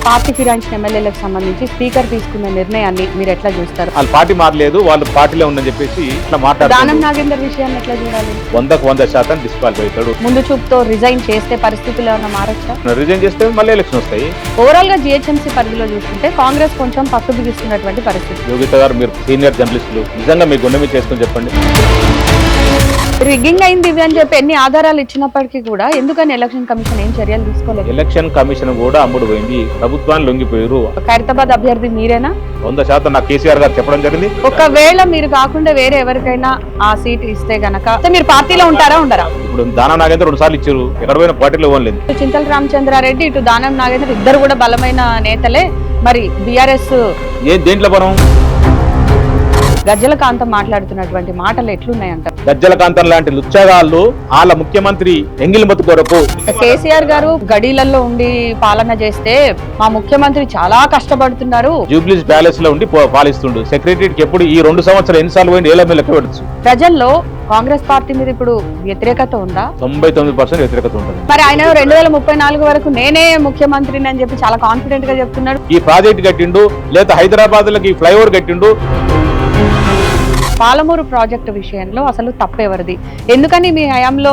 Party ఫిరాయించిన ఎమ్మెల్యేలకు సంబంధించి speaker తీసుకున్న నిర్ణయాన్ని మీరు ఎట్లా చూస్తారు? వాళ్ళు పార్టీ మారలేదు, వాళ్ళు పార్టీలో ఉందని చెప్పేసి ఇట్లా దానం మాట్లాడుతున్నారు. నాగేందర్ విషయాన్ని ఎట్లా చూడాలి? 100% డిస్క్వాలిఫై అవుతాడు. ముందు చూపుతో రిజైన్ చేస్తే పరిస్థితులు ఏమైనా మారచ్చా? రిజైన్ చేస్తే మళ్ళీ ఎలక్షన్ వస్తాయి. ఓవరాల్ గా జిహెచ్ఎంసీ పరిధిలో చూసుకుంటే కాంగ్రెస్ కొంచెం పట్టు బిగిస్తున్నటువంటి పరిస్థితి. యోగిత గారు, మీరు సీనియర్ జర్నలిస్టులు, నిజంగా మీ గుండె మీద చేసుకుని చెప్పండి. రిగ్గింగ్ అయింది ఇవి అని చెప్పి ఎన్ని ఆధారాలు ఇచ్చినప్పటికీ కూడా ఎందుకని ఎలక్షన్ కమిషన్ ఏం చర్యలు తీసుకోలేదు? ఎలక్షన్ కమిషన్ కూడా అమ్ముడు పోయింది, ప్రభుత్వాన్ని లొంగిపోయారు. ఖైరతాబాద్ అభ్యర్థి మీరేనా? 100% నాకు కేసీఆర్ గారు చెప్పడం జరిగింది. ఒకవేళ మీరు కాకుండా వేరే ఎవరికైనా ఆ సీట్ ఇస్తే గనక మీరు పార్టీలో ఉంటారా ఉండరా? ఇప్పుడు దానం నాగేంద్ర 2 సార్లు ఇచ్చారు, ఎక్కడ పోయిన పార్టీలో ఇవ్వలేదు. ఇటు చింతల రామచంద్రారెడ్డి, ఇటు దానం నాగేంద్ర ఇద్దరు కూడా బలమైన నేతలే. మరి బీఆర్ఎస్ దేంట్లో మనం గజ్జల కాంతం మాట్లాడుతున్నటువంటి మాటలు ఎట్లున్నాయంట? గజ్జల కాంతం లాంటి లుచ్చగాళ్ళు వాళ్ళ ముఖ్యమంత్రి ఎంగిలి మత్తు కొరకు కేసీఆర్ గారు గడీలలో ఉండి పాలన చేస్తే మా ముఖ్యమంత్రి చాలా కష్టపడుతున్నారు. జూబ్లీస్ ప్యాలెస్ లో ఉండి పాలిస్తుండు. సెక్రటరీకి ఎప్పుడు ఈ 2 సంవత్సరాలు ఎన్నిసార్లు పోయింది ఏళ్ళ మీద లెక్క పెట్టచ్చు. ప్రజల్లో కాంగ్రెస్ పార్టీ మీద ఇప్పుడు వ్యతిరేకత ఉందా? 99% వ్యతిరేకత ఉంటుంది. మరి ఆయన 2034 వరకు నేనే ముఖ్యమంత్రిని అని చెప్పి చాలా కాన్ఫిడెంట్ గా చెప్తున్నాడు. ఈ ప్రాజెక్ట్ కట్టిండు, లేదా హైదరాబాద్ లకి ఫ్లైఓవర్ కట్టిండు. పాలమూరు ప్రాజెక్టు విషయంలో అసలు తప్పెవరిది? ఎందుకని మీ హయాంలో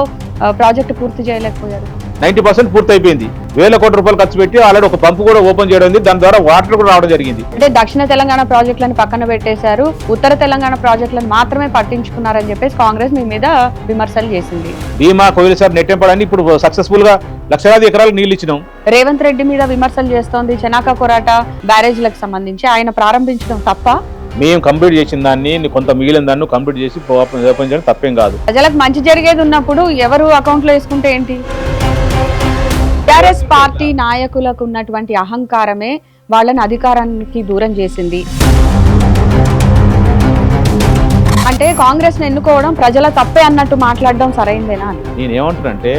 ప్రాజెక్టు పూర్తి చేయలేకపోయారు? 90% పూర్తి అయిపోయింది. 1000 కోట్ల రూపాయలు ఖర్చు పెట్టి ఆల్రెడీ ఒక పంపు కూడా ఓపెన్ చేయడం ఉంది. దాని ద్వారా వాటర్ కూడా రావడం జరిగింది. అంటే దక్షిణ తెలంగాణ ప్రాజెక్టులను పక్కన పెట్టేశారు, ఉత్తర తెలంగాణ ప్రాజెక్టులను మాత్రమే పట్టించుకున్నారని చెప్పేసి కాంగ్రెస్ మీ మీద విమర్శలు చేసింది. భీమా కోయిలసారి నెట్టెంపడానికి ఇప్పుడు సక్సెస్ఫుల్ గా లక్షలాది ఎకరాలకు నీళ్లు ఇచ్చినాం. రేవంత్ రెడ్డి మీద విమర్శలు చేస్తోంది చెనాక కొరాట బ్యారేజ్లకు సంబంధించి. ఆయన ప్రారంభించడం తప్ప? మేము కంప్లీట్ చేసిన దాన్ని కొంత మిగిలిన దాన్ని కంప్లీట్ చేసి ఓపెన్ చేయడం తప్పేం కాదు. ప్రజలకు మంచి జరిగేది ఉన్నప్పుడు ఎవరు అకౌంట్ లో వేసుకుంటే ఏంటి? టిఆర్ఎస్ పార్టీ నాయకులకు ఉన్నటువంటి అహంకారమే వాళ్ళని అధికారానికి దూరం చేసింది. అంటే కాంగ్రెస్ ని ఎన్నుకోవడం ప్రజల తప్పే అన్నట్టు మాట్లాడడం సరైందేనా అని నేనేమంటున్నానంటే